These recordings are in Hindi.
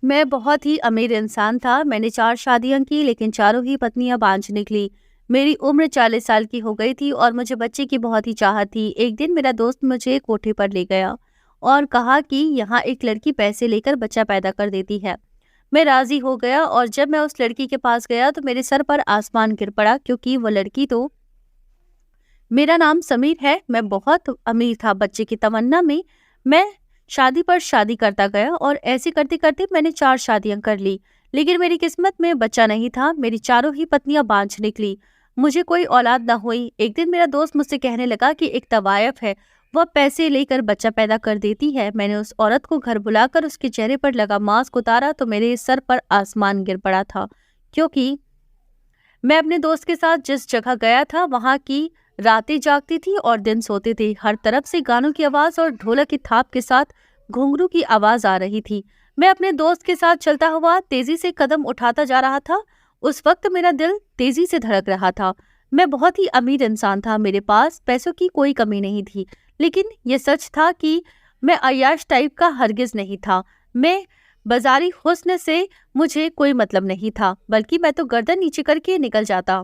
मैं बहुत ही अमीर इंसान था। मैंने 4 शादियाँ की, लेकिन चारों ही पत्नियाँ बाँझ निकली। मेरी उम्र 40 साल की हो गई थी और मुझे बच्चे की बहुत ही चाहत थी। एक दिन मेरा दोस्त मुझे कोठे पर ले गया और कहा कि यहाँ एक लड़की पैसे लेकर बच्चा पैदा कर देती है। मैं राज़ी हो गया और जब मैं उस लड़की के पास गया तो मेरे सर पर आसमान गिर पड़ा, क्योंकि वो लड़की तो मेरा नाम समीर है। मैं बहुत अमीर था। बच्चे की तमन्ना में मैं शादी पर शादी करता गया और ऐसे करते करते मैंने 4 शादियां कर ली, लेकिन मेरी किस्मत में बच्चा नहीं था। मेरी चारों ही पत्नियां बांझ निकली। मुझे कोई औलाद न हुई। एक दिन मेरा दोस्त मुझसे कहने लगा कि एक तवायफ है, वह पैसे लेकर बच्चा पैदा कर देती है। मैंने उस औरत को घर बुलाकर उसके चेहरे पर लगा मास्क उतारा तो मेरे सर पर आसमान गिर पड़ा था, क्योंकि मैं अपने दोस्त के साथ जिस जगह गया था वहां की रातें जागती थी और दिन सोते थे। हर तरफ से गानों की आवाज और ढोलक की थाप के साथ घुंघरू की आवाज आ रही थी। मैं अपने दोस्त के साथ चलता हुआ तेजी से कदम उठाता जा रहा था। उस वक्त मेरा दिल तेजी से धड़क रहा था। मैं बहुत ही अमीर इंसान था, मेरे पास पैसों की कोई कमी नहीं थी, लेकिन यह सच था कि मैं अय्याश टाइप का हरगिज नहीं था। मैं बाजारी हुस्न से मुझे कोई मतलब नहीं था, बल्कि मैं तो गर्दन नीचे करके निकल जाता।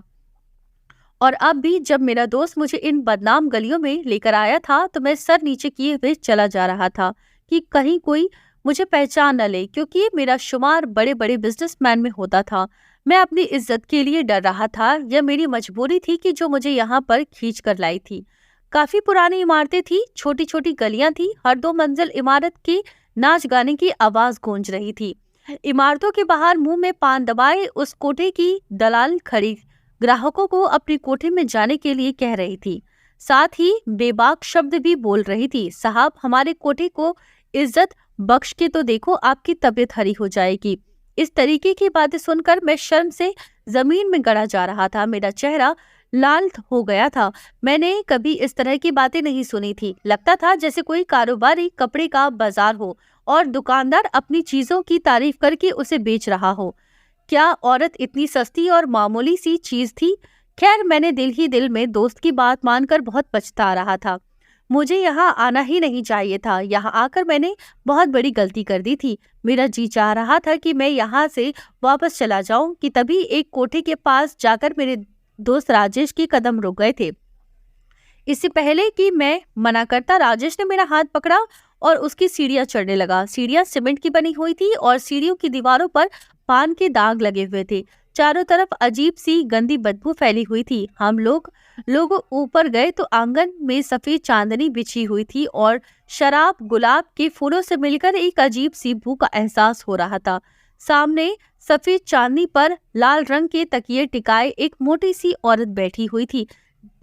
और अब भी जब मेरा दोस्त मुझे इन बदनाम गलियों में लेकर आया था तो मैं सर नीचे किए हुए चला जा रहा था कि कहीं कोई मुझे पहचान न ले, क्योंकि मेरा शुमार बड़े बड़े बिजनेसमैन में होता था। मैं अपनी इज्जत के लिए डर रहा था। यह मेरी मजबूरी थी कि जो मुझे यहाँ पर खींच कर लाई थी। काफी पुरानी इमारतें थी, छोटी छोटी गलियां थी। हर 2 मंजिल इमारत की नाच गाने की आवाज गूंज रही थी। इमारतों के बाहर मुंह में पान दबाए उस कोठे की दलाल खड़ी ग्राहकों को अपने कोठे में जाने के लिए कह रही थी। साथ ही बेबाक शब्द भी बोल रही थी। साहब, हमारे कोठे को इज्जत बख्श के तो देखो, आपकी तबीयत हरी हो जाएगी। इस तरीके की बातें सुनकर मैं शर्म से जमीन में गड़ा जा रहा था। मेरा चेहरा लाल हो गया था। मैंने कभी इस तरह की बातें नहीं सुनी थी। लगता था जैसे कोई कारोबारी कपड़े का बाजार हो और दुकानदार अपनी चीजों की तारीफ करके उसे बेच रहा हो। क्या औरत इतनी सस्ती और मामूली सी चीज थी? खैर, मैंने दिल ही दिल में दोस्त की बात मानकर बहुत पछता रहा था। मुझे यहाँ आना ही नहीं चाहिए था। यहाँ आकर मैंने बहुत बड़ी गलती कर दी थी। मेरा जी चाह रहा था कि मैं यहाँ से वापस चला जाऊं कि तभी एक कोठे के पास जाकर मेरे दोस्त राजेश के कदम रुक गए थे। इससे पहले कि मैं मना करता, राजेश ने मेरा हाथ पकड़ा और उसकी सीढ़ियां चढ़ने लगा। सीढ़ियां सीमेंट की बनी हुई थी और सीढ़ियों की दीवारों पर पान के दाग लगे हुए थे। चारों तरफ अजीब सी गंदी बदबू फैली हुई थी। हम लोग ऊपर गए तो आंगन में सफेद चांदनी बिछी हुई थी और शराब गुलाब के फूलों से मिलकर एक अजीब सी बू का एहसास हो रहा था। सामने सफेद चांदनी पर लाल रंग के तकिए टिकाए एक मोटी सी औरत बैठी हुई थी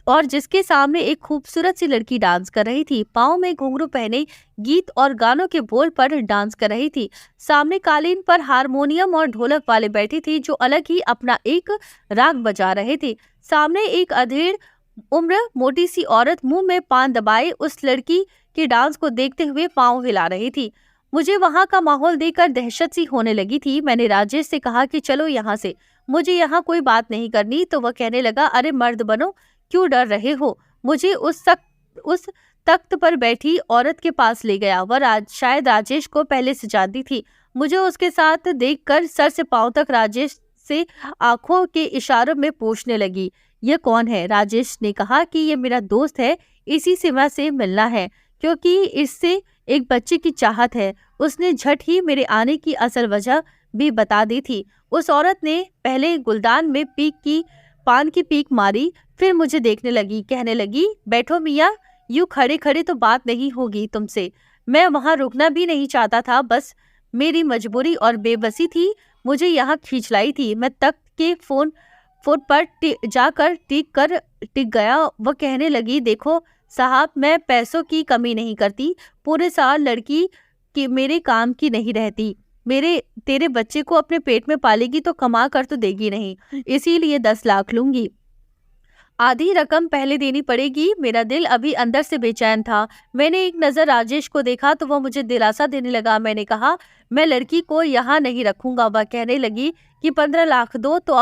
और जिसके सामने एक खूबसूरत सी लड़की डांस कर रही थी। पाँव में घुंघरू पहने गीत और गानों के बोल पर डांस कर रही थी। सामने कालीन पर हारमोनियम और ढोलक वाले बैठे थे जो अलग ही अपना एक राग बजा रहे थे। सामने एक अधेड़ उम्र मोटी सी औरत मुंह में पान दबाए उस लड़की के डांस को देखते हुए पाँव हिला रही थी। मुझे वहां का माहौल देखकर दहशत सी होने लगी थी। मैंने राजेश से कहा कि चलो यहाँ से, मुझे यहाँ कोई बात नहीं करनी। तो वह कहने लगा, अरे मर्द बनो, क्यों डर रहे हो? मुझे उस तख्त पर बैठी औरत के पास ले गया। वह शायद राजेश को पहले से जानती थी। मुझे उसके साथ देखकर सर से पांव तक राजेश से आंखों के इशारों में पूछने लगी, यह कौन है? राजेश ने कहा कि यह मेरा दोस्त है, इसी सिवा से मिलना है, क्योंकि इससे एक बच्चे की चाहत है। उसने झट ही मेरे आने की असल वजह भी बता दी थी। उस औरत ने पहले गुलदान में पान की पीक मारी, फिर मुझे देखने लगी, कहने लगी, बैठो मियाँ, यूं खड़े खड़े तो बात नहीं होगी तुमसे। मैं वहां रुकना भी नहीं चाहता था, बस मेरी मजबूरी और बेबसी थी मुझे यहाँ खींच लाई थी। मैं तख्त के फुट पर जाकर टिक गया। वह कहने लगी, देखो साहब, मैं पैसों की कमी नहीं करती। पूरे साल लड़की की मेरे काम की नहीं रहती। तेरे बच्चे को अपने पेट में पालेगी तो कमा कर तो देगी नहीं, इसीलिए 10 लाख लूंगी। आधी रकम पहले देनी पड़ेगी। मेरा दिल अभी अंदर से बेचैन था। मैंने एक नजर राजेश को देखा तो वह मुझे दिलासा देने लगा। मैंने कहा, मैं लड़की को यहाँ नहीं रखूंगा। वह कहने लगी कि 15 लाख दो तो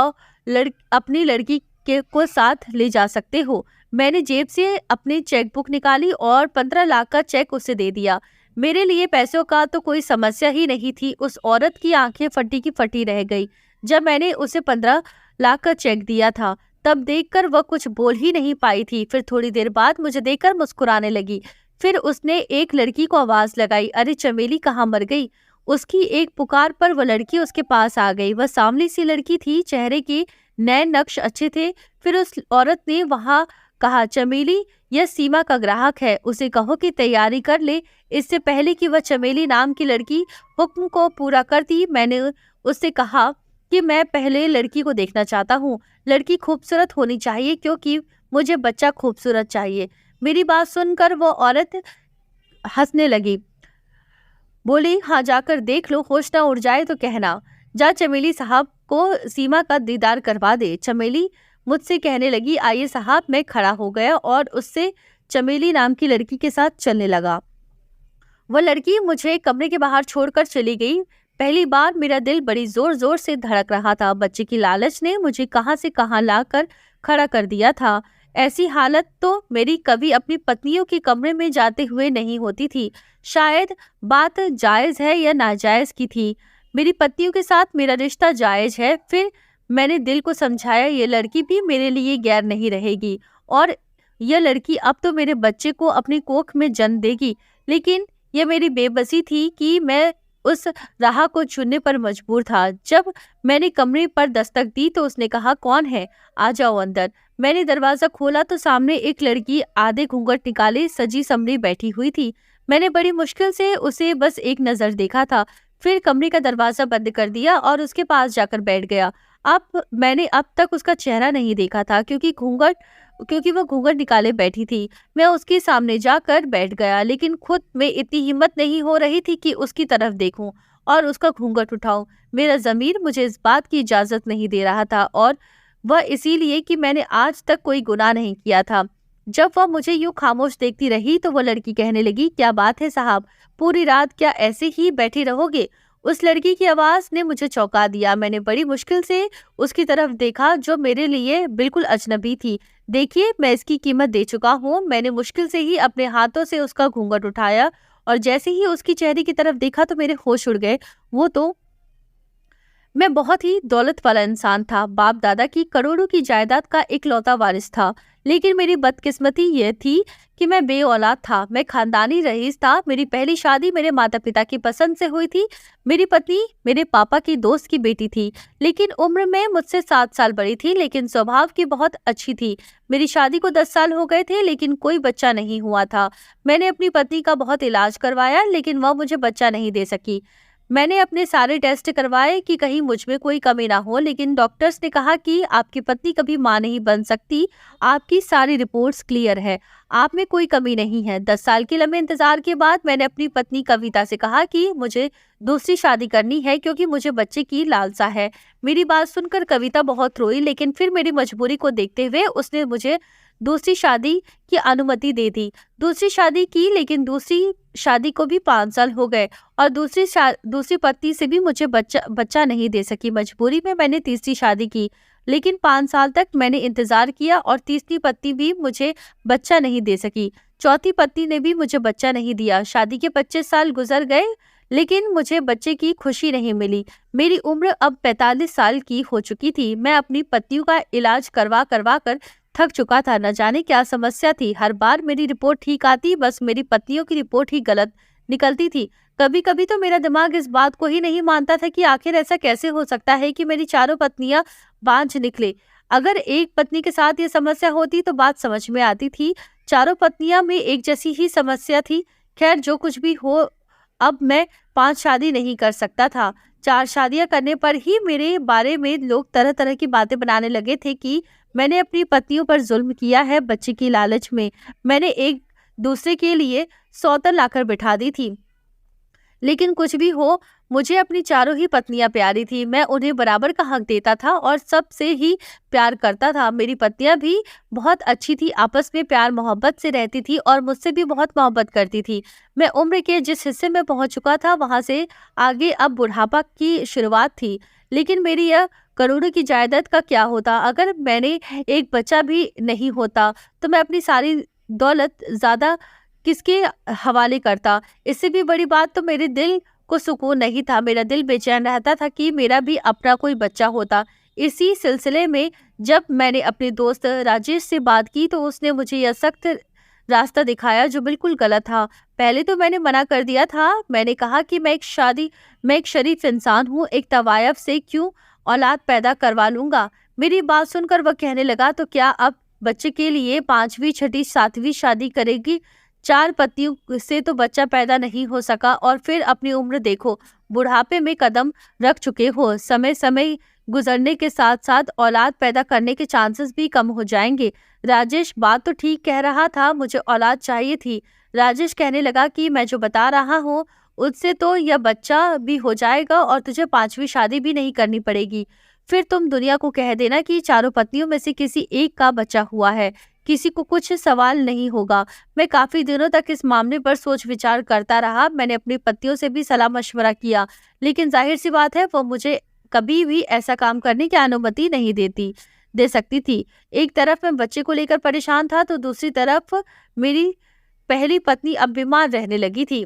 अपनी लड़की को साथ ले जा सकते हो। मैंने जेब से अपनी चेकबुक निकाली और 15 लाख का चेक उसे दे दिया। मेरे लिए पैसों का तो कोई समस्या ही नहीं थी। उस औरत की आंखें फटी की फटी रह गई जब मैंने उसे 15 लाख का चेक दिया था। तब देखकर वह कुछ बोल ही नहीं पाई थी। फिर थोड़ी देर बाद मुझे देखकर मुस्कुराने लगी। फिर उसने एक लड़की को आवाज लगाई, अरे चमेली कहाँ मर गई। उसकी एक पुकार पर वह लड़की उसके पास आ गई। वह सांवली सी लड़की थी, चेहरे के नैन नक्श अच्छे थे। फिर उस औरत ने वहां कहा, चमेली यह सीमा का ग्राहक है, उसे कहो कि तैयारी कर ले। इससे पहले कि वह चमेली नाम की लड़की हुक्म को पूरा करती, मैंने उससे कहा कि मैं पहले लड़की को देखना चाहता हूँ। लड़की खूबसूरत होनी चाहिए क्योंकि मुझे बच्चा खूबसूरत चाहिए। मेरी बात सुनकर वो औरत हंसने लगी, बोली, हाँ जाकर देख लो, होश ना उड़ जाए तो कहना। जा चमेली साहब को सीमा का दीदार करवा दे। चमेली मुझसे कहने लगी, आइए साहब। मैं खड़ा हो गया और उससे चमेली नाम की लड़की के साथ चलने लगा। वह लड़की मुझे कमरे के बाहर छोड़कर चली गई। पहली बार मेरा दिल बड़ी जोर जोर से धड़क रहा था। बच्चे की लालच ने मुझे कहां से कहां लाकर खड़ा कर दिया था। ऐसी हालत तो मेरी कभी अपनी पत्नियों के कमरे में जाते हुए नहीं होती थी। शायद बात जायज है या नाजायज की थी। मेरी पत्नियों के साथ मेरा रिश्ता जायज है। फिर मैंने दिल को समझाया, ये लड़की भी मेरे लिए गैर नहीं रहेगी और यह लड़की अब तो मेरे बच्चे को अपनी कोख में जन्म देगी। लेकिन यह मेरी बेबसी थी कि मैं उस राह को चुनने पर मजबूर था। जब मैंने कमरे पर दस्तक दी तो उसने कहा, कौन है, आ जाओ अंदर। मैंने दरवाजा खोला तो सामने एक लड़की आधे घूंघट निकाले सजी संवरी बैठी हुई थी। मैंने बड़ी मुश्किल से उसे बस एक नजर देखा था, फिर कमरे का दरवाजा बंद कर दिया और उसके पास जाकर बैठ गया। मैंने अब तक उसका चेहरा नहीं देखा था क्योंकि वो घूंघट निकाले बैठी थी। मैं उसके सामने जाकर बैठ गया, लेकिन खुद में इतनी हिम्मत नहीं हो रही थी कि उसकी तरफ देखूं और उसका घूंघट उठाऊं। मेरा ज़मीर मुझे इस बात की इजाज़त नहीं दे रहा था, और वह इसीलिए कि मैंने आज तक कोई गुनाह नहीं किया था। जब वह मुझे यूं खामोश देखती रही तो वो लड़की कहने लगी, क्या बात है साहब, पूरी रात क्या ऐसे ही बैठे रहोगे। उस लड़की की आवाज ने मुझे चौंका दिया। मैंने बड़ी मुश्किल से उसकी तरफ देखा जो मेरे लिए बिल्कुल अजनबी थी। देखिए, मैं इसकी कीमत दे चुका हूँ। मैंने मुश्किल से ही अपने हाथों से उसका घूंघट उठाया और जैसे ही उसकी चेहरे की तरफ देखा तो मेरे होश उड़ गए। वो तो मैं बहुत ही दौलत वाला इंसान था, बाप दादा की करोड़ों की जायदाद का इकलौता वारिस था। लेकिन मेरी बदकिस्मती यह थी कि मैं बे औलाद था। मैं खानदानी रईस था। मेरी पहली शादी मेरे माता पिता की पसंद से हुई थी। मेरी पत्नी मेरे पापा की दोस्त की बेटी थी, लेकिन उम्र में मुझसे 7 साल बड़ी थी, लेकिन स्वभाव की बहुत अच्छी थी। मेरी शादी को 10 साल हो गए थे, लेकिन कोई बच्चा नहीं हुआ था। मैंने अपनी पत्नी का बहुत इलाज करवाया, लेकिन वह मुझे बच्चा नहीं दे सकी। मैंने अपने सारे टेस्ट करवाए कि कहीं मुझ में कोई कमी ना हो, लेकिन डॉक्टर्स ने कहा कि आपकी पत्नी कभी मां नहीं बन सकती। आपकी सारी रिपोर्ट्स क्लियर है, आप में कोई कमी नहीं है। 10 साल के लंबे इंतजार के बाद मैंने अपनी पत्नी कविता से कहा कि मुझे दूसरी शादी करनी है क्योंकि मुझे बच्चे की लालसा है। मेरी बात सुनकर कविता बहुत रोई, लेकिन फिर मेरी मजबूरी को देखते हुए उसने मुझे दूसरी शादी की अनुमति दे दी। दूसरी शादी की, लेकिन दूसरी शादी को भी 5 साल हो गए और दूसरी पत्नी से भी मुझे बच्चा नहीं दे सकी। मजबूरी में मैंने तीसरी शादी की, लेकिन 5 साल तक मैंने इंतजार किया और तीसरी पत्नी भी मुझे बच्चा नहीं दे सकी। चौथी पत्नी ने भी मुझे बच्चा नहीं दिया। शादी के 25 साल गुजर गए, लेकिन मुझे बच्चे की खुशी नहीं मिली। मेरी उम्र अब 45 साल की हो चुकी थी। मैं अपनी पत्नियों का इलाज करवा कर थक चुका था। न जाने क्या समस्या थी, हर बार मेरी रिपोर्ट ठीक आती, बस मेरी पत्नियों की रिपोर्ट ही गलत निकलती थी। कभी कभी तो मेरा दिमाग इस बात को ही नहीं मानता था कि आखिर ऐसा कैसे हो सकता है कि मेरी चारों पत्नियां बांझ निकले। अगर एक पत्नी के साथ ये समस्या होती तो बात समझ में आती थी। चारों पत्नियां में एक जैसी ही समस्या थी। खैर, जो कुछ भी हो, अब मैं 5 शादी नहीं कर सकता था। 4 शादियां करने पर ही मेरे बारे में लोग तरह तरह की बातें बनाने लगे थे कि मैंने अपनी पत्नियों पर जुल्म किया है। बच्चे की लालच में मैंने एक दूसरे के लिए सौतन लाकर बिठा दी थी। लेकिन कुछ भी हो, मुझे अपनी चारों ही पत्नियां प्यारी थी। मैं उन्हें बराबर का हक देता था और सबसे ही प्यार करता था। मेरी पत्नियां भी बहुत अच्छी थी, आपस में प्यार मोहब्बत से रहती थी और मुझसे भी बहुत मोहब्बत करती थी। मैं उम्र के जिस हिस्से में पहुंच चुका था, वहां से आगे अब बुढ़ापा की शुरुआत थी। लेकिन मेरी यह करोड़ों की जायदाद का क्या होता अगर मैंने एक बच्चा भी नहीं होता, तो मैं अपनी सारी दौलत ज्यादा किसके हवाले करता। इससे भी बड़ी बात तो मेरे दिल को सुकून नहीं था, मेरा दिल बेचैन रहता था कि मेरा भी अपना कोई बच्चा होता। इसी सिलसिले में जब मैंने अपने दोस्त राजेश से बात की तो उसने मुझे यह सख्त रास्ता दिखाया जो बिल्कुल गलत था। पहले तो मैंने मना कर दिया था, मैंने कहा कि मैं एक शरीफ इंसान हूँ, एक तवायफ से क्यों औलाद पैदा करवा लूंगा। मेरी बात सुनकर वह कहने लगा, तो क्या अब बच्चे के लिए 5वीं 6ठी 7वीं शादी करेगी? 4 पतियों से तो बच्चा पैदा नहीं हो सका और फिर अपनी उम्र देखो, बुढ़ापे में कदम रख चुके हो। समय समय गुजरने के साथ साथ औलाद पैदा करने के चांसेस भी कम हो जाएंगे। राजेश बात तो ठीक कह रहा था, मुझे औलाद चाहिए थी। राजेश कहने लगा कि मैं जो बता रहा हूँ उससे तो यह बच्चा भी हो जाएगा और तुझे 5वीं शादी भी नहीं करनी पड़ेगी। फिर तुम दुनिया को कह देना कि चारों पत्नियों में से किसी एक का बच्चा हुआ है, किसी को कुछ सवाल नहीं होगा। मैं काफी दिनों तक इस मामले पर सोच विचार करता रहा। मैंने अपनी पत्नियों से भी सलाह मशवरा किया, लेकिन जाहिर सी बात है वो मुझे कभी भी ऐसा काम करने की अनुमति नहीं दे सकती थी। एक तरफ मैं बच्चे को लेकर परेशान था तो दूसरी तरफ मेरी पहली पत्नी अब बीमार रहने लगी थी।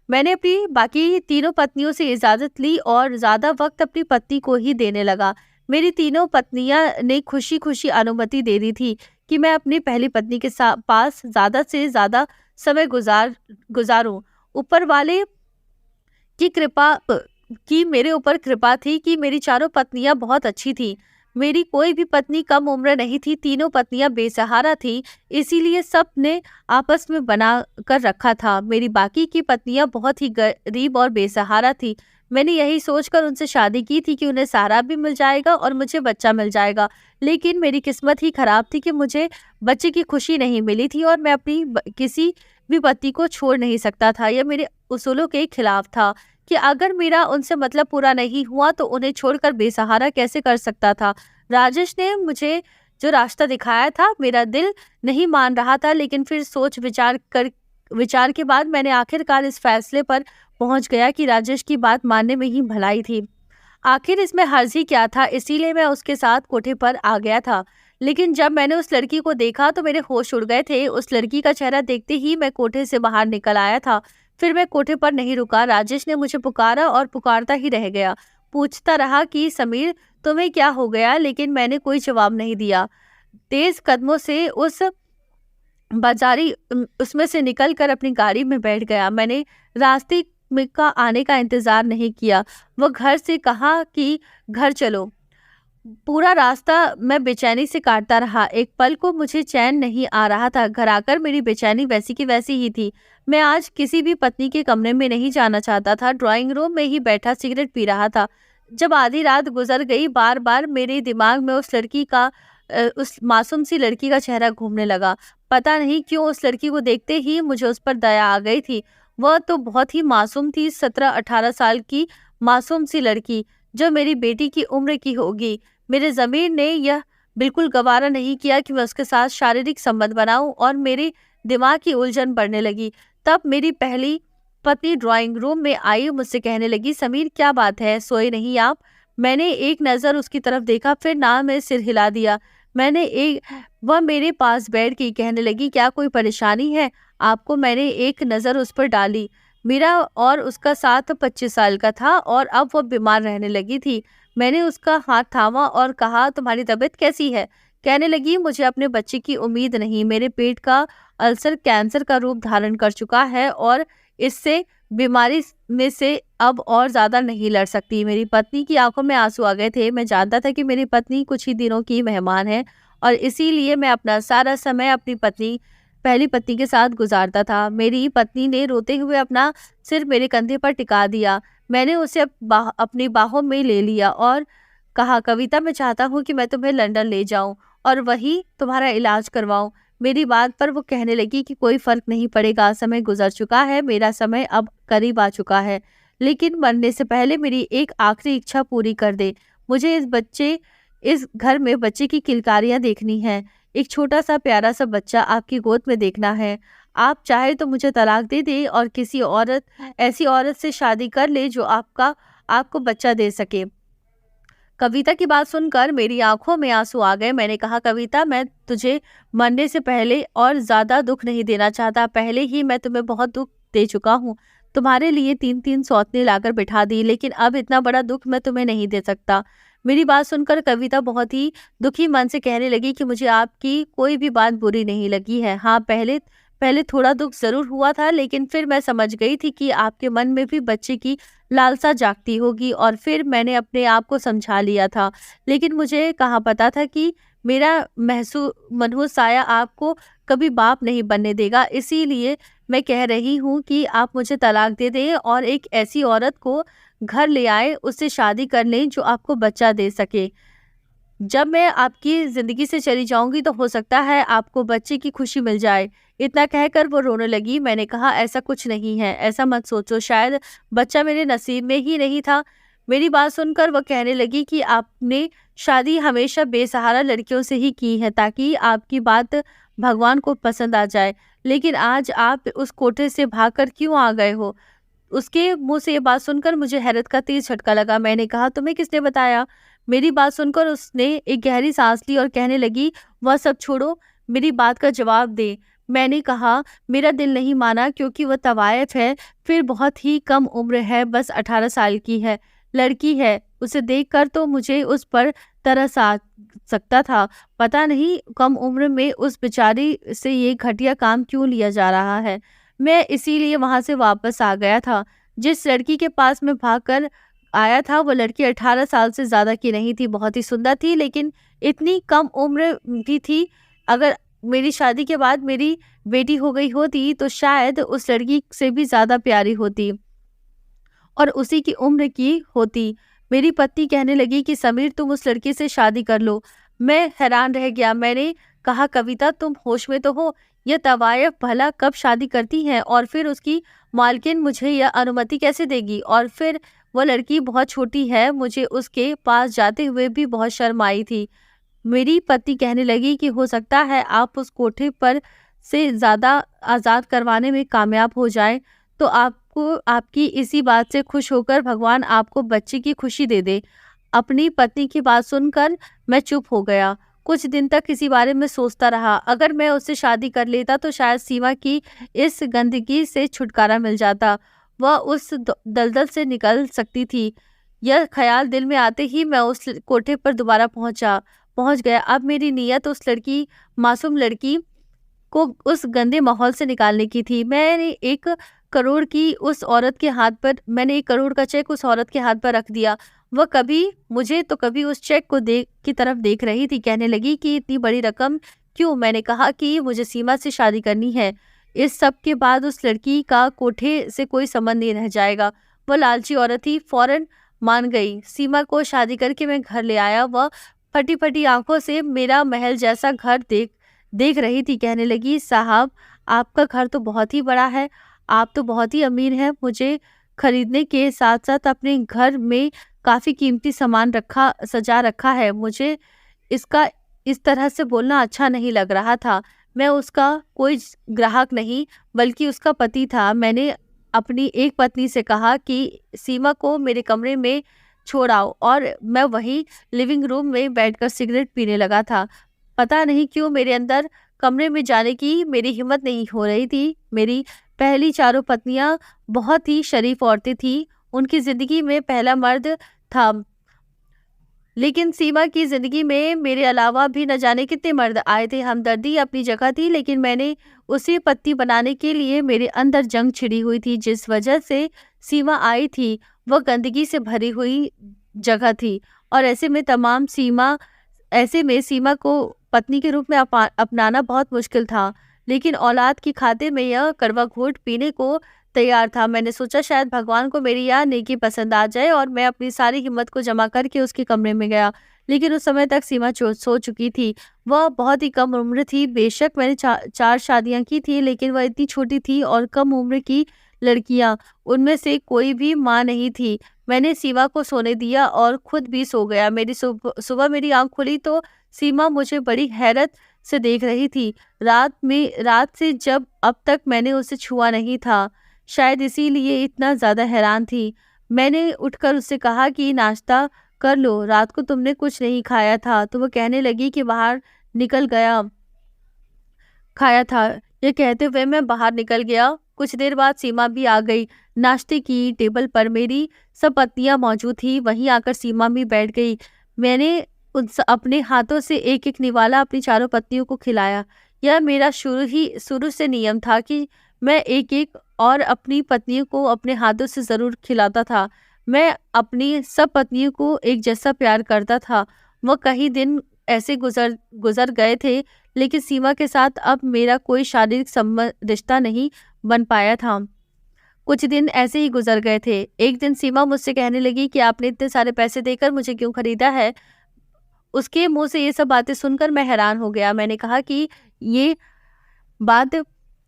मैंने अपनी बाकी तीनों पत्नियों से इजाजत ली और ज्यादा वक्त अपनी पत्नी को ही देने लगा। मेरी तीनों पत्नियां ने खुशी खुशी अनुमति दे दी थी कि मैं अपनी पहली पत्नी के पास ज्यादा से ज्यादा समय गुजारूं। ऊपर वाले की कृपा की मेरे ऊपर कृपा थी कि मेरी चारों पत्नियां बहुत अच्छी थी। मेरी कोई भी पत्नी कम उम्र नहीं थी, तीनों पत्नियां बेसहारा थी, इसीलिए सब ने आपस में बना कर रखा था। मेरी बाकी की पत्नियां बहुत ही गरीब और बेसहारा थी। मैंने यही सोचकर उनसे शादी की थी कि उन्हें सहारा भी मिल जाएगा और मुझे बच्चा मिल जाएगा। लेकिन मेरी किस्मत ही खराब थी कि मुझे बच्चे की खुशी नहीं मिली थी और मैं अपनी किसी भी पति को छोड़ नहीं सकता था। यह मेरे उसूलों के खिलाफ था कि अगर मेरा उनसे मतलब पूरा नहीं हुआ तो उन्हें छोड़कर बेसहारा कैसे कर सकता था। राजेश ने मुझे जो रास्ता दिखाया था मेरा दिल नहीं मान रहा था, लेकिन फिर सोच विचार के बाद मैंने आखिरकार इस फैसले पर पहुंच गया कि राजेश की बात मानने में ही भलाई थी। आखिर इसमें हर्ज ही क्या था, इसीलिए मैं उसके साथ कोठे पर आ गया था। लेकिन जब मैंने उस लड़की को देखा तो मेरे होश उड़ गए थे। उस लड़की का चेहरा देखते ही मैं कोठे से बाहर निकल आया था। फिर मैं कोठे पर नहीं रुका, राजेश ने मुझे पुकारा और पुकारता ही रह गया। पूछता रहा कि समीर तुम्हें क्या हो गया, लेकिन मैंने कोई जवाब नहीं दिया। तेज कदमों से उसमें से निकल कर अपनी गाड़ी में बैठ गया। मैंने रास्ते में का आने का इंतजार नहीं किया। वो घर से कहा कि घर चलो। पूरा रास्ता मैं बेचैनी से काटता रहा। एक पल को मुझे चैन नहीं आ रहा था। घर आकर मेरी बेचैनी वैसी की वैसी ही थी। मैं आज किसी भी पत्नी के कमरे में नहीं जाना चाहता था। ड्राइंग रूम में ही बैठा सिगरेट पी रहा था। जब आधी रात गुजर गई, बार बार मेरे दिमाग में उस मासूम सी लड़की का चेहरा घूमने लगा। पता नहीं क्यों उस लड़की को देखते ही मुझे उस पर दया आ गई थी। वह तो बहुत ही मासूम थी, 17-18 साल की मासूम सी लड़की जो मेरी बेटी की उम्र की होगी। मेरे ज़मीर ने यह बिल्कुल गवारा नहीं किया कि मैं उसके साथ शारीरिक संबंध बनाऊं और मेरे दिमाग की उलझन बढ़ने लगी। तब मेरी पहली पत्नी ड्राइंग रूम में आई, मुझसे कहने लगी, समीर क्या बात है, सोए नहीं आप? मैंने एक नज़र उसकी तरफ देखा, फिर ना में सिर हिला दिया। वह मेरे पास बैठ गई, कहने लगी, क्या कोई परेशानी है आपको? मैंने एक नज़र उस पर डाली। मेरा और उसका साथ 25 साल का था और अब वह बीमार रहने लगी थी। मैंने उसका हाथ थामा और कहा, तुम्हारी तबीयत कैसी है? कहने लगी, मुझे अपने बच्चे की उम्मीद नहीं। मेरे पेट का अल्सर कैंसर का रूप धारण कर चुका है और इससे बीमारी में से अब और ज़्यादा नहीं लड़ सकती। मेरी पत्नी की आंखों में आंसू आ गए थे। मैं जानता था कि मेरी पत्नी कुछ ही दिनों की मेहमान है और इसीलिए मैं अपना सारा समय अपनी पहली पत्नी के साथ गुजारता था। मेरी पत्नी ने रोते हुए अपना सिर मेरे कंधे पर टिका दिया। मैंने उसे अपनी बाहों में ले लिया और कहा, कविता, मैं चाहता हूँ कि मैं तुम्हें लंदन ले जाऊँ और वहीं तुम्हारा इलाज करवाऊँ। मेरी बात पर वो कहने लगी कि कोई फर्क नहीं पड़ेगा, समय गुजर चुका है, मेरा समय अब करीब आ चुका है। लेकिन मरने से पहले मेरी एक आखिरी इच्छा पूरी कर दे। मुझे इस घर में बच्चे की किलकारियाँ देखनी हैं। एक छोटा सा प्यारा सा बच्चा आपकी गोद में देखना है। आप चाहे तो मुझे तलाक दे दे और किसी ऐसी औरत से शादी कर ले जो आपको बच्चा दे सके। कविता की बात सुनकर मेरी आंखों में आंसू आ गए। मैंने कहा, कविता, मैं तुझे मरने से पहले और ज्यादा दुख नहीं देना चाहता। पहले ही मैं तुम्हें बहुत दुख दे चुका हूँ। तुम्हारे लिए 3-3 सौतने लाकर बिठा दी, लेकिन अब इतना बड़ा दुख मैं तुम्हें नहीं दे सकता। मेरी बात सुनकर कविता बहुत ही दुखी मन से कहने लगी कि मुझे आपकी कोई भी बात बुरी नहीं लगी है। हाँ, पहले पहले थोड़ा दुख जरूर हुआ था, लेकिन फिर मैं समझ गई थी कि आपके मन में भी बच्चे की लालसा जागती होगी, और फिर मैंने अपने आप को समझा लिया था। लेकिन मुझे कहाँ पता था कि मेरा मनहूस साया आपको कभी बाप नहीं बनने देगा। इसीलिए मैं कह रही हूँ कि आप मुझे तलाक दे दें और एक ऐसी औरत को घर ले आए, उससे शादी कर लें जो आपको बच्चा दे सके। जब मैं आपकी ज़िंदगी से चली जाऊँगी तो हो सकता है आपको बच्चे की खुशी मिल जाए। इतना कहकर वो रोने लगी। मैंने कहा, ऐसा कुछ नहीं है, ऐसा मत सोचो, शायद बच्चा मेरे नसीब में ही नहीं था। मेरी बात सुनकर वह कहने लगी कि आपने शादी हमेशा बेसहारा लड़कियों से ही की है, ताकि आपकी बात भगवान को पसंद आ जाए। लेकिन आज आप उस कोठे से भागकर क्यों आ गए हो? उसके मुँह से ये बात सुनकर मुझे हैरत का तेज झटका लगा। मैंने कहा, तुम्हें किसने बताया? मेरी बात सुनकर उसने एक गहरी सांस ली और कहने लगी, वह सब छोड़ो, मेरी बात का जवाब दे। मैंने कहा, मेरा दिल नहीं माना, क्योंकि वह तवायफ है, फिर बहुत ही कम उम्र है, बस 18 साल की है, लड़की है। उसे देखकर तो मुझे उस पर तरस आ सकता था। पता नहीं कम उम्र में उस बेचारी से ये घटिया काम क्यों लिया जा रहा है। मैं इसीलिए वहां से वापस आ गया था। जिस लड़की के पास मैं भागकर आया था, वो लड़की 18 साल से ज्यादा की नहीं थी, बहुत ही सुंदर थी, लेकिन इतनी कम उम्र भी थी। अगर मेरी शादी के बाद मेरी बेटी हो गई होती तो शायद उस लड़की से भी ज्यादा प्यारी होती और उसी की उम्र की होती। मेरी पत्नी कहने लगी कि समीर, तुम उस लड़की से शादी कर लो। मैं हैरान रह गया। मैंने कहा, कविता, तुम होश में तो हो? यह तवायफ भला कब शादी करती है? और फिर उसकी मालकिन मुझे यह अनुमति कैसे देगी? और फिर वह लड़की बहुत छोटी है। मुझे उसके पास जाते हुए भी बहुत शर्म आई थी। मेरी पत्नी कहने लगी कि हो सकता है आप उस कोठे पर से ज़्यादा आज़ाद करवाने में कामयाब हो जाएं, तो आपको आपकी इसी बात से खुश होकर भगवान आपको बच्चे की खुशी दे दे। अपनी पत्नी की बात सुनकर मैं चुप हो गया। कुछ दिन तक इसी बारे में सोचता रहा। अगर मैं उससे शादी कर लेता तो शायद सीमा की इस गंदगी से छुटकारा मिल जाता, वह उस दलदल से निकल सकती थी। यह ख्याल दिल में आते ही मैं उस कोठे पर दोबारा पहुंच गया। अब मेरी नीयत उस मासूम लड़की को उस गंदे माहौल से निकालने की थी। मैंने 1 करोड़ का चेक उस औरत के हाथ पर रख दिया। वह कभी मुझे तो कभी उस चेक को की तरफ देख रही थी। कहने लगी कि इतनी बड़ी रकम क्यों? मैंने कहा कि मुझे सीमा से शादी करनी है। इस सब के बाद उस लड़की का कोठे से कोई संबंध नहीं रह जाएगा। वह लालची औरत ही फौरन मान गई। सीमा को शादी करके मैं घर ले आया। वह फटी फटी आंखों से मेरा महल जैसा घर देख रही थी। कहने लगी, साहब, आपका घर तो बहुत ही बड़ा है, आप तो बहुत ही अमीर हैं। मुझे खरीदने के साथ साथ अपने घर में काफ़ी कीमती सामान सजा रखा है। मुझे इसका इस तरह से बोलना अच्छा नहीं लग रहा था। मैं उसका कोई ग्राहक नहीं, बल्कि उसका पति था। मैंने अपनी एक पत्नी से कहा कि सीमा को मेरे कमरे में छोड़ आओ, और मैं वहीं लिविंग रूम में बैठकर सिगरेट पीने लगा था। पता नहीं क्यों मेरे अंदर कमरे में जाने की मेरी हिम्मत नहीं हो रही थी। मेरी पहली 4 पत्नियां बहुत ही शरीफ औरतें थीं। उनकी ज़िंदगी में पहला मर्द था, लेकिन सीमा की ज़िंदगी में मेरे अलावा भी न जाने कितने मर्द आए थे। हमदर्दी अपनी जगह थी, लेकिन मैंने उसे पत्नी बनाने के लिए मेरे अंदर जंग छिड़ी हुई थी। जिस वजह से सीमा आई थी, वह गंदगी से भरी हुई जगह थी, और ऐसे में सीमा को पत्नी के रूप में अपनाना बहुत मुश्किल था। लेकिन औलाद की खातिर मैं यह कड़वा घूंट पीने को तैयार था। मैंने सोचा शायद भगवान को मेरी यह नेकी पसंद आ जाए, और मैं अपनी सारी हिम्मत को जमा करके उसके कमरे में गया। लेकिन उस समय तक सीमा सो चुकी थी। वह बहुत ही कम उम्र थी। बेशक मैंने 4 शादियां की थी, लेकिन वह इतनी छोटी थी, और कम उम्र की लड़कियां, उनमें से कोई भी माँ नहीं थी। मैंने सीमा को सोने दिया और खुद भी सो गया। सुबह मेरी आंख खुली तो सीमा मुझे बड़ी हैरत से देख रही थी। रात से जब अब तक मैंने उसे छुआ नहीं था, शायद इसीलिए इतना ज़्यादा हैरान थी। मैंने उठकर उससे कहा कि नाश्ता कर लो, रात को तुमने कुछ नहीं खाया था। तो वो कहने लगी कि बाहर निकल गया खाया था। ये कहते हुए मैं बाहर निकल गया। कुछ देर बाद सीमा भी आ गई। नाश्ते की टेबल पर मेरी सब पत्नियां मौजूद थी। वहीं आकर सीमा भी बैठ गई। मैंने अपने हाथों से एक एक निवाला अपनी चारों पत्नियों को खिलाया। यह मेरा शुरू से नियम था कि मैं एक एक और अपनी पत्नियों को अपने हाथों से जरूर खिलाता था। मैं अपनी सब पत्नियों को एक जैसा प्यार करता था। वह कई दिन ऐसे गुजर गुजर गए थे, लेकिन सीमा के साथ अब मेरा कोई शारीरिक संबंध रिश्ता नहीं बन पाया था। कुछ दिन ऐसे ही गुजर गए थे। एक दिन सीमा मुझसे कहने लगी कि आपने इतने सारे पैसे देकर मुझे क्यों खरीदा है। उसके मुंह से ये सब बातें सुनकर मैं हैरान हो गया। मैंने कहा कि ये बात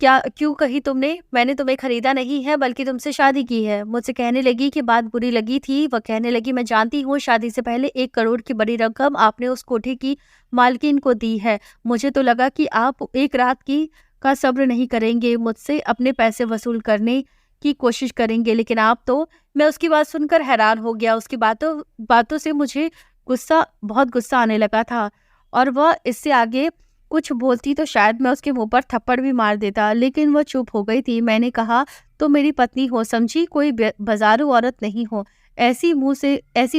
क्या क्यों कही तुमने? मैंने तुम्हें खरीदा नहीं है, बल्कि तुमसे शादी की है। मुझसे कहने लगी कि बात बुरी लगी थी। वह कहने लगी, मैं जानती हूँ शादी से पहले 1 करोड़ की बड़ी रकम आपने उस कोठे की मालकिन को दी है। मुझे तो लगा कि आप एक रात की का सब्र नहीं करेंगे, मुझसे अपने पैसे वसूल करने की कोशिश करेंगे, लेकिन आप तो। मैं उसकी बात सुनकर हैरान हो गया। उसकी बातों बातों से मुझे बहुत गुस्सा आने लगा था, और वह इससे आगे कुछ बोलती तो शायद मैं उसके मुंह पर थप्पड़ भी मार देता, लेकिन वह चुप हो गई थी। मैंने कहा, तो मेरी पत्नी हो, समझी, कोई बाजारू औरत नहीं हो। ऐसी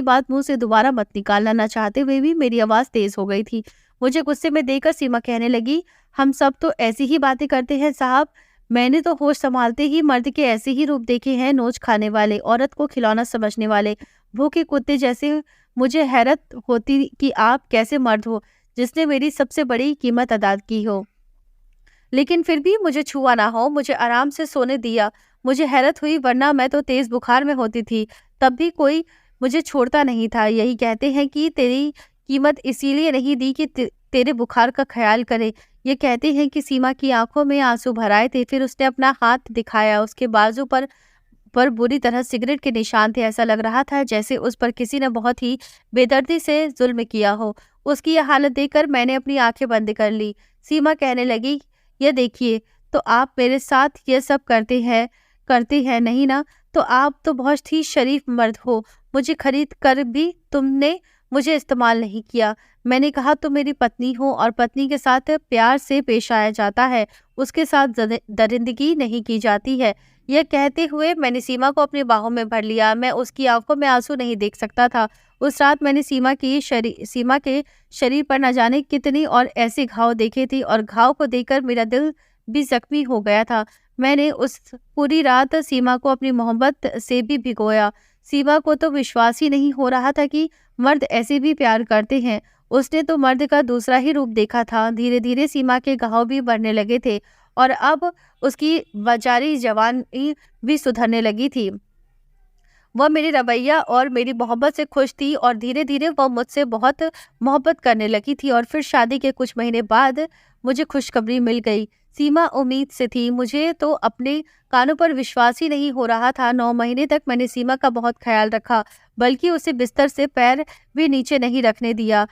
बात मुंह से दोबारा मत निकालना। न चाहते हुए भी मेरी आवाज तेज हो गई थी। मुझे गुस्से में देखकर सीमा कहने लगी, हम सब तो ऐसी ही बातें करते हैं साहब। मैंने तो होश संभालते ही मर्द के ऐसे ही रूप देखे हैं, नोच खाने वाले, औरत को खिलौना समझने वाले, भूखे कुत्ते जैसे। मुझे हैरत होती कि आप कैसे मर्द हो जिसने मेरी सबसे बड़ी कीमत अदा की हो, लेकिन फिर भी मुझे छुआ ना हो, मुझे आराम से सोने दिया। मुझे हैरत हुई, वरना मैं तो तेज बुखार में होती थी, तब भी कोई मुझे छोड़ता नहीं था। यही कहते हैं कि तेरी कीमत इसीलिए नहीं दी कि तेरे बुखार का ख्याल करे। ये कहते हैं कि सीमा की आंखों में आंसू भर आए थे। फिर उसने अपना हाथ दिखाया। उसके बाजू पर बुरी तरह सिगरेट के निशान थे। ऐसा लग रहा था जैसे उस पर किसी ने बहुत ही बेदर्दी से जुल्म किया हो। उसकी यह हालत देखकर मैंने अपनी आंखें बंद कर ली। सीमा कहने लगी, ये देखिए, तो आप मेरे साथ ये सब करते हैं नहीं ना? तो आप तो बहुत ही शरीफ मर्द हो। मुझे खरीद कर भी तुमने मुझे इस्तेमाल नहीं किया। मैंने कहा, तुम मेरी पत्नी हो और पत्नी के साथ प्यार से पेश आया जाता है, उसके साथ दरिंदगी नहीं की जाती है। यह कहते हुए मैंने सीमा को अपनी बाहों में भर लिया। मैं उसकी आंखों में आंसू नहीं देख सकता था। उस रात मैंने सीमा के शरीर पर न जाने कितने और ऐसे घाव देखे थे, और घाव को देखकर मेरा दिल भी जख्मी हो गया था। मैंने उस पूरी रात सीमा को अपनी मोहब्बत से भी भिगोया। सीमा को तो विश्वास ही नहीं हो रहा था कि मर्द ऐसे भी प्यार करते हैं। उसने तो मर्द का दूसरा ही रूप देखा था। धीरे धीरे सीमा के घाव भी बढ़ने लगे थे, और अब उसकी बेचारी जवानी भी सुधरने लगी थी। वह मेरे रवैया और मेरी मोहब्बत से खुश थी, और धीरे धीरे वह मुझसे बहुत मोहब्बत करने लगी थी। और फिर शादी के कुछ महीने बाद मुझे खुशखबरी मिल गई। सीमा उम्मीद से थी। मुझे तो अपने कानों पर विश्वास ही नहीं हो रहा था। 9 महीने तक मैंने सीमा का बहुत ख्याल रखा, बल्कि उसे बिस्तर से पैर भी नीचे नहीं रखने दिया।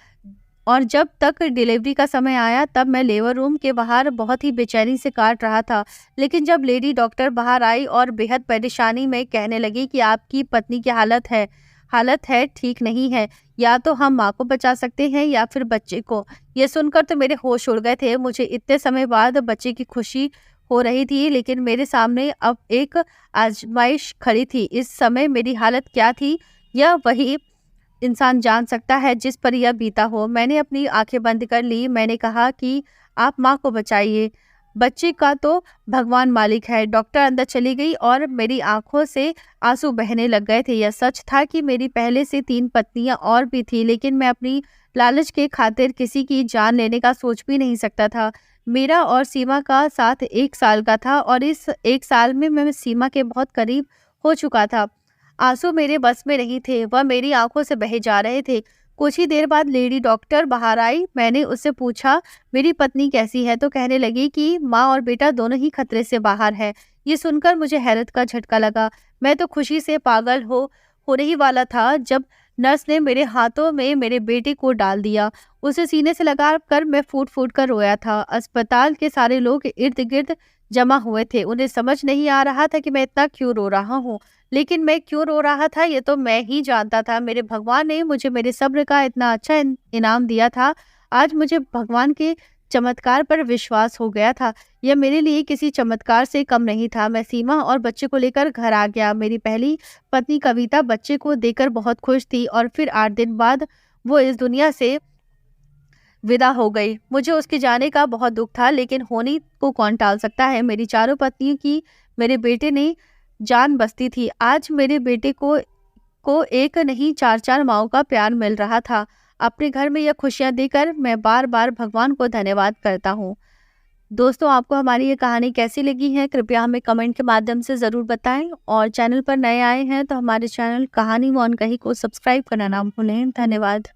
और जब तक डिलीवरी का समय आया, तब मैं लेबर रूम के बाहर बहुत ही बेचैनी से काट रहा था। लेकिन जब लेडी डॉक्टर बाहर आई और बेहद परेशानी में कहने लगी कि आपकी पत्नी की हालत है ठीक नहीं है, या तो हम माँ को बचा सकते हैं या फिर बच्चे को। ये सुनकर तो मेरे होश उड़ गए थे। मुझे इतने समय बाद बच्चे की खुशी हो रही थी, लेकिन मेरे सामने अब एक आजमाइश खड़ी थी। इस समय मेरी हालत क्या थी, यह वही इंसान जान सकता है जिस पर यह बीता हो। मैंने अपनी आंखें बंद कर ली। मैंने कहा कि आप माँ को बचाइए, बच्चे का तो भगवान मालिक है। डॉक्टर अंदर चली गई और मेरी आंखों से आंसू बहने लग गए थे। यह सच था कि मेरी पहले से 3 पत्नियां और भी थी, लेकिन मैं अपनी लालच के खातिर किसी की जान लेने का सोच भी नहीं सकता था। मेरा और सीमा का साथ 1 साल का था, और इस 1 साल में मैं सीमा के बहुत करीब हो चुका था। आंसू मेरे बस में नहीं थे, वह मेरी आंखों से बहे जा रहे थे। कुछ ही देर बाद लेडी डॉक्टर बाहर आई। मैंने उससे पूछा, मेरी पत्नी कैसी है? तो कहने लगी कि माँ और बेटा दोनों ही खतरे से बाहर है। ये सुनकर मुझे हैरत का झटका लगा। मैं तो खुशी से पागल होने ही वाला था जब नर्स ने मेरे हाथों में मेरे बेटे को डाल दिया। उसे सीने से लगा कर मैं फूट फूट कर रोया था। अस्पताल के सारे लोग इर्द गिर्द जमा हुए थे। उन्हें समझ नहीं आ रहा था कि मैं इतना क्यों रो रहा हूँ, लेकिन मैं क्यों रो रहा था ये तो मैं ही जानता था। मेरे भगवान ने मुझे मेरे सब्र का इतना अच्छा इनाम दिया था। आज मुझे भगवान के चमत्कार पर विश्वास हो गया था। यह मेरे लिए किसी चमत्कार से कम नहीं था। मैं सीमा और बच्चे को लेकर घर आ गया। मेरी पहली पत्नी कविता बच्चे को देकर बहुत खुश थी और फिर 8 दिन बाद वो इस दुनिया से विदा हो गई। मुझे उसके जाने का बहुत दुख था, लेकिन होनी को कौन टाल सकता है। मेरी चारों पत्नियों की मेरे बेटे ने जान बसती थी। आज मेरे बेटे को एक नहीं 4-4 माँओं का प्यार मिल रहा था। अपने घर में यह खुशियाँ देकर मैं बार-बार भगवान को धन्यवाद करता हूँ। दोस्तों, आपको हमारी ये कहानी कैसी लगी है कृपया हमें कमेंट के माध्यम से ज़रूर बताएं, और चैनल पर नए आए हैं तो हमारे चैनल कहानी में अनकही को सब्सक्राइब करना ना भूलें। धन्यवाद।